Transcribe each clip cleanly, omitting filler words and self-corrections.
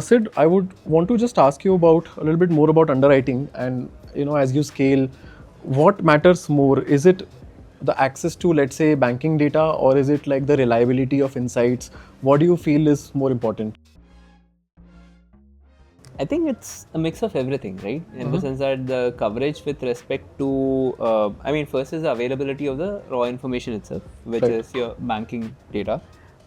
Sid, I would want to just ask you about a little bit more about underwriting, and as you scale, what matters more? Is it the access to, let's say, banking data, or is it like the reliability of insights? What do you feel is more important? I think it's a mix of everything, right? In the sense that the coverage with respect to, first is the availability of the raw information itself, which Right. is your banking data.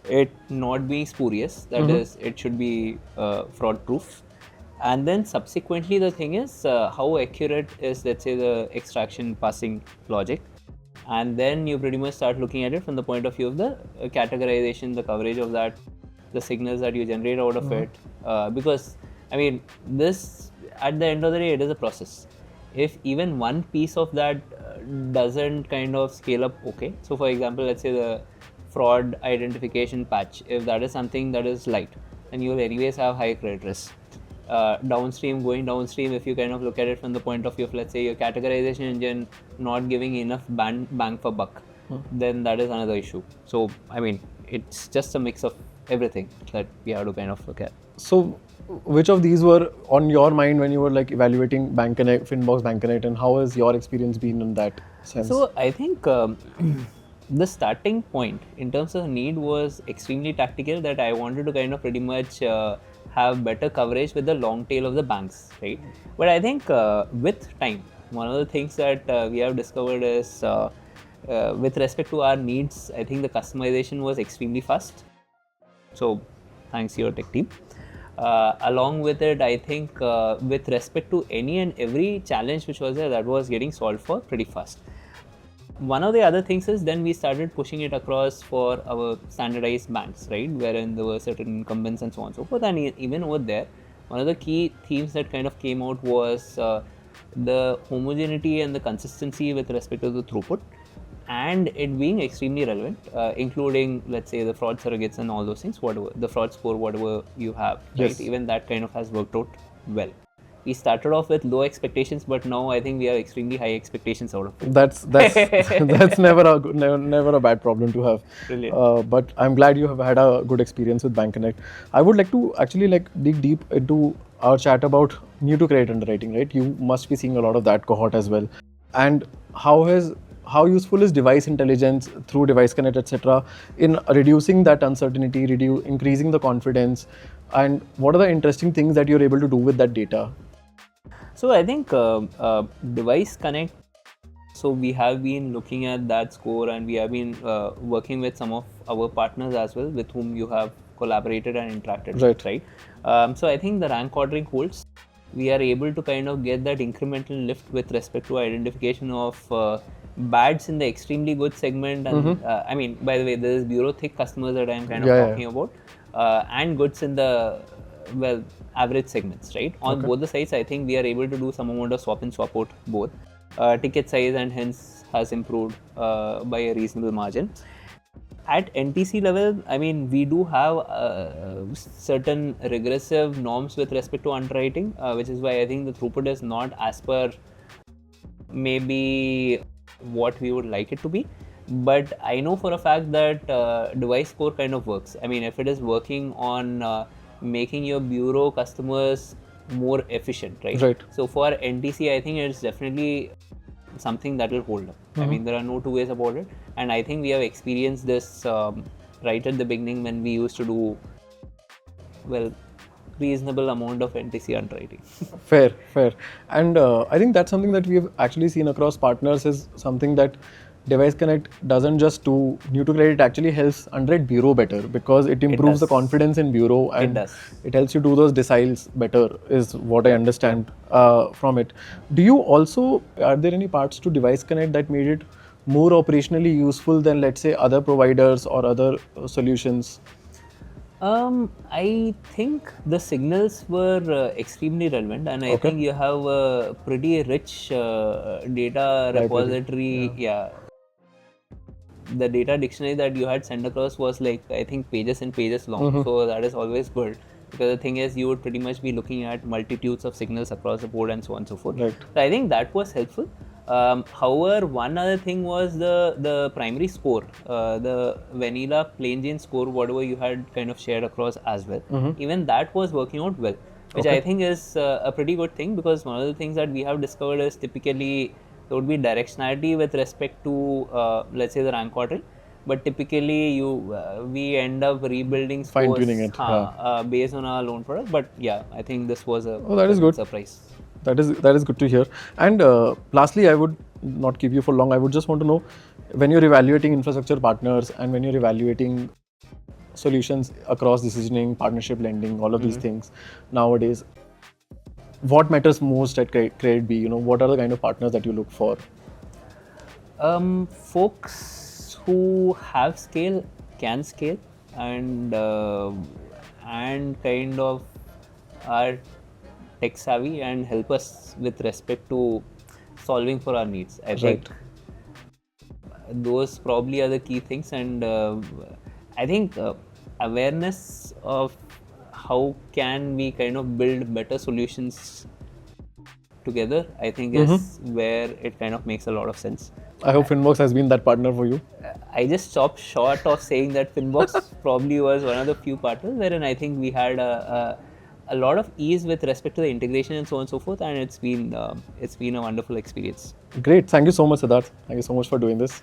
It not being spurious, that is, it should be fraud proof. And then subsequently, the thing is how accurate is, let's say, the extraction passing logic. And then you pretty much start looking at it from the point of view of the categorization, the coverage of that, the signals that you generate out of it. Because this, at the end of the day, it is a process. If even one piece of that doesn't kind of scale up, okay. So, for example, let's say the fraud identification patch, if that is something that is light, then you will anyways have high credit risk. Going downstream, if you kind of look at it from the point of view of, let's say, your categorization engine not giving enough bang for buck, then that is another issue. So, it's just a mix of everything that we have to kind of look at. So, which of these were on your mind when you were like evaluating BankConnect, Finbox BankConnect, and how has your experience been in that sense? So I think the starting point in terms of need was extremely tactical, that I wanted to kind of pretty much have better coverage with the long tail of the banks, right? But I think with time, one of the things that we have discovered is with respect to our needs, I think the customization was extremely fast. So thanks to your tech team. Along with it, I think with respect to any and every challenge which was there, that was getting solved for pretty fast. One of the other things is then we started pushing it across for our standardized banks, right, wherein there were certain incumbents and so on and so forth. And even over there, one of the key themes that kind of came out was the homogeneity and the consistency with respect to the throughput, and it being extremely relevant, including, let's say, the fraud surrogates and all those things, whatever the fraud score, whatever you have, Yes. right? Even that kind of has worked out well. We started off with low expectations, but now I think we have extremely high expectations out of it. That's that's never a bad problem to have. Brilliant. But I'm glad you have had a good experience with BankConnect. I would like to actually dig deep into our chat about new to credit underwriting, right? You must be seeing a lot of that cohort as well. And how useful is device intelligence through Device Connect, etc., in reducing that uncertainty, increasing the confidence, and what are the interesting things that you're able to do with that data? So I think Device Connect, so we have been looking at that score, and we have been working with some of our partners as well, with whom you have collaborated and interacted with, right? So I think the rank ordering holds. We are able to kind of get that incremental lift with respect to identification of bads in the extremely good segment. And by the way, there is bureau thick customers that I am kind of talking about, and goods in the average segments, right? On both the sides, I think we are able to do some amount of swap in, swap out both. Ticket size and hence has improved by a reasonable margin. At NTC level, we do have certain regressive norms with respect to underwriting, which is why I think the throughput is not as per maybe what we would like it to be. But I know for a fact that device score kind of works. If it is working on making your bureau customers more efficient, right? So for NTC, I think it's definitely something that will hold up. There are no two ways about it, and I think we have experienced this right at the beginning when we used to do reasonable amount of NTC underwriting. Fair. And I think that's something that we have actually seen across partners, is something that Device Connect doesn't just do new to credit, it actually helps underwrite bureau better, because it improves the confidence in bureau, and it helps you do those deciles better, is what I understand from it. Are there any parts to Device Connect that made it more operationally useful than, let's say, other providers or other solutions? I think the signals were extremely relevant, and I think you have a pretty rich data repository. Yeah. The data dictionary that you had sent across was I think pages and pages long. So that is always good, because the thing is, you would pretty much be looking at multitudes of signals across the board and so on and so forth. So I think that was helpful. However, one other thing was the primary score, the vanilla plain Jane score, whatever you had kind of shared across as well. Even that was working out well, which I think is a pretty good thing, because one of the things that we have discovered is typically there would be directionality with respect to let's say the rank ordering, but typically we end up rebuilding scores Fine-tuning it, based on our loan product. But yeah, I think this was a that is good. surprise. That is good to hear. And lastly, I would not keep you for long. I would just want to know, when you're evaluating infrastructure partners and when you're evaluating solutions across decisioning, partnership lending, all of these things nowadays, what matters most at Credit B? What are the kind of partners that you look for? Folks who have scale, can scale, and kind of are tech savvy and help us with respect to solving for our needs. I think those probably are the key things, and I think awareness of how can we kind of build better solutions together, I think is where it kind of makes a lot of sense. I hope Finbox has been that partner for you. I just stopped short of saying that Finbox probably was one of the few partners wherein I think we had a lot of ease with respect to the integration and so on and so forth, and it's been a wonderful experience. Great. Thank you so much, Siddharth. Thank you so much for doing this.